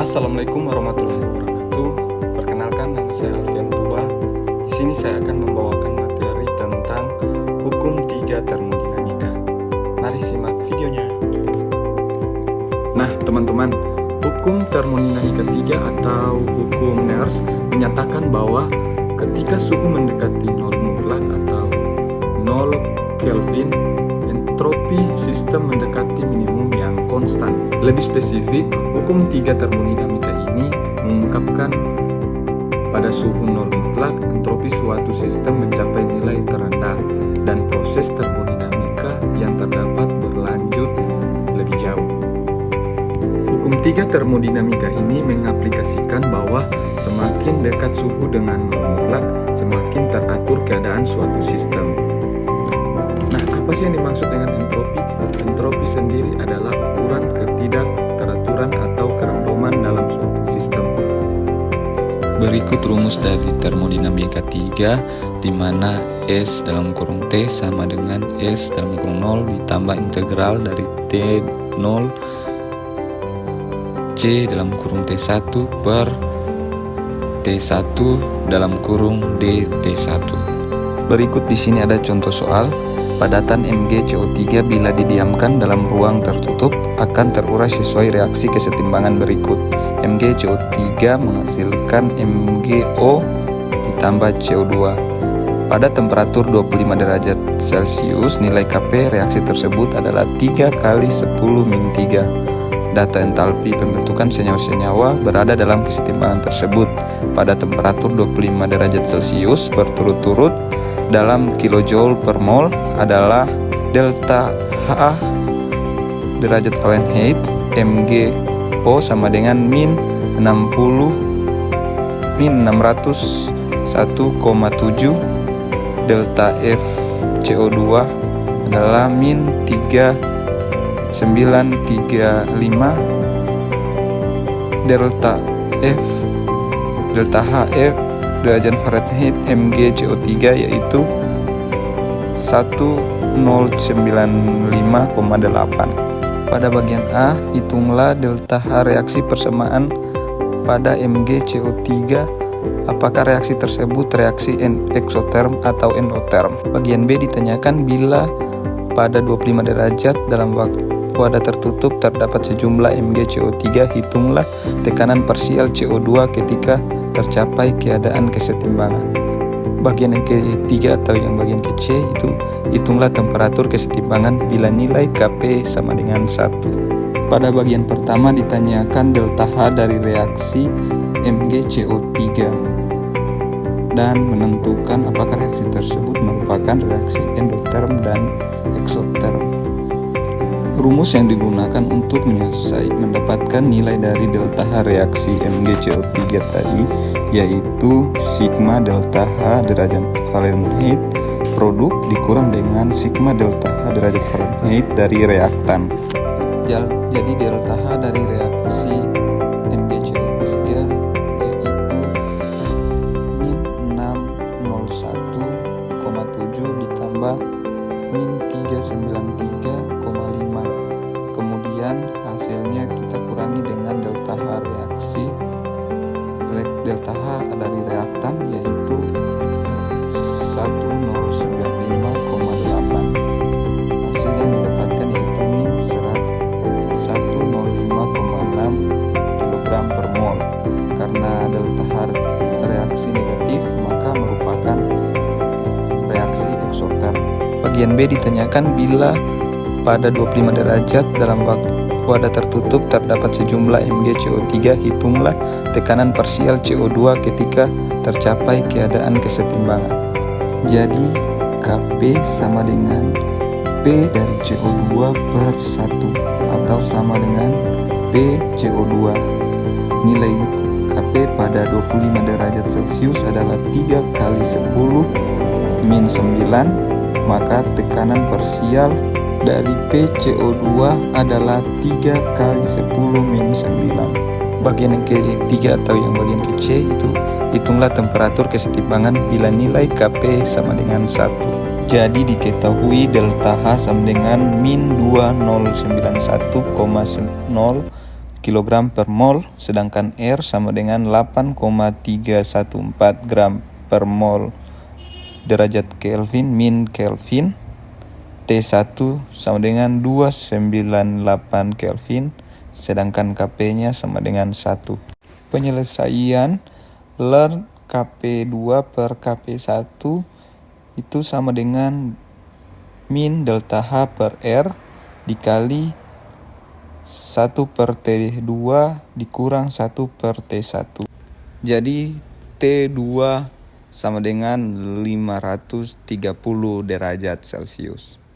Assalamualaikum warahmatullahi wabarakatuh. Perkenalkan, nama saya Alfian Tuba. Di sini saya akan membawakan materi tentang hukum 3 termodinamika. Mari simak videonya. Nah, teman-teman, hukum termodinamika 3 atau hukum Nernst menyatakan bahwa ketika suhu mendekati 0 mutlak atau 0 Kelvin, entropi sistem mendekati minimum yang konstan. Lebih spesifik, hukum 3 termodinamika ini mengungkapkan pada suhu 0 mutlak, entropi suatu sistem mencapai nilai terendah dan proses termodinamika yang terdapat berlanjut lebih jauh. Hukum 3 termodinamika ini mengaplikasikan bahwa semakin dekat suhu dengan 0 mutlak, semakin teratur keadaan suatu sistem. Nah, apa sih yang dimaksud dengan entropi? Entropi sendiri adalah ukuran ketidakteraturan atau kerandoman dalam suatu sistem. Berikut rumus dari termodinamika 3, di mana S dalam kurung T sama dengan S dalam kurung 0 ditambah integral dari T0 C dalam kurung T1 per T1 dalam kurung DT1. Berikut di sini ada contoh soal. Padatan MgCO3 bila didiamkan dalam ruang tertutup akan terurai sesuai reaksi kesetimbangan berikut. MgCO3 menghasilkan MgO ditambah CO2. Pada temperatur 25 derajat Celcius, nilai Kp reaksi tersebut adalah 3 kali 10 min 3. Data entalpi pembentukan senyawa-senyawa berada dalam kesetimbangan tersebut pada temperatur 25 derajat Celcius berturut-turut dalam kilojoule per mol adalah delta H derajat Fahrenheit, MgO sama dengan min 601,7, delta F CO2 adalah min 3935, delta HF derajat Fahrenheit MgCO3 yaitu 1095,8. Pada bagian A, hitunglah delta H reaksi persamaan pada MgCO3. Apakah reaksi tersebut reaksi eksoterm atau endoterm? Bagian B ditanyakan bila pada 25 derajat dalam wadah tertutup terdapat sejumlah MgCO3, hitunglah tekanan parsial CO2 ketika tercapai keadaan kesetimbangan. Bagian yang ketiga atau yang bagian ke C itu hitunglah temperatur kesetimbangan bila nilai Kp sama dengan 1. Pada bagian pertama ditanyakan delta H dari reaksi MgCO3 dan menentukan apakah reaksi tersebut merupakan reaksi endoterm dan eksoterm. Rumus yang digunakan untuk mendapatkan nilai dari delta H reaksi MgCO3 tadi yaitu sigma delta H derajat Fahrenheit produk dikurang dengan sigma delta H derajat Fahrenheit dari reaktan. Jadi delta H dari reaksi MgCO3 yaitu min 601,7 ditambah min 393,5. Kemudian hasilnya kita kurangi dengan delta H reaksi. Delta H dari reaktan yaitu 1095,8. Hasil yang didapatkan yaitu min 105,6 kg per mol. Karena delta H reaksi negatif, maka merupakan reaksi eksoterm. Bagian B ditanyakan bila pada 25 derajat dalam wadah tertutup terdapat sejumlah MgCO3, hitunglah tekanan parsial CO2 ketika tercapai keadaan kesetimbangan. Jadi Kp sama dengan P dari CO2 per 1 atau sama dengan P CO2. Nilai Kp pada 25 derajat Celcius adalah 3 kali 10 min 9, maka tekanan parsial dari PCO2 adalah 3 kali 10 min 9. Bagian yang ketiga atau yang bagian ke C itu hitunglah temperatur kesetimbangan bila nilai Kp sama dengan 1. Jadi diketahui delta H sama dengan min 2091,0 kg per mol, sedangkan R sama dengan 8,314 gram per mol derajat Kelvin min Kelvin. T1 sama dengan 298 Kelvin, sedangkan Kp-nya sama dengan 1. Penyelesaian Learn Kp2 per Kp1 itu sama dengan min delta H per R dikali 1 per T2 dikurang 1 per T1. Jadi T2 sama dengan 530 derajat Celcius.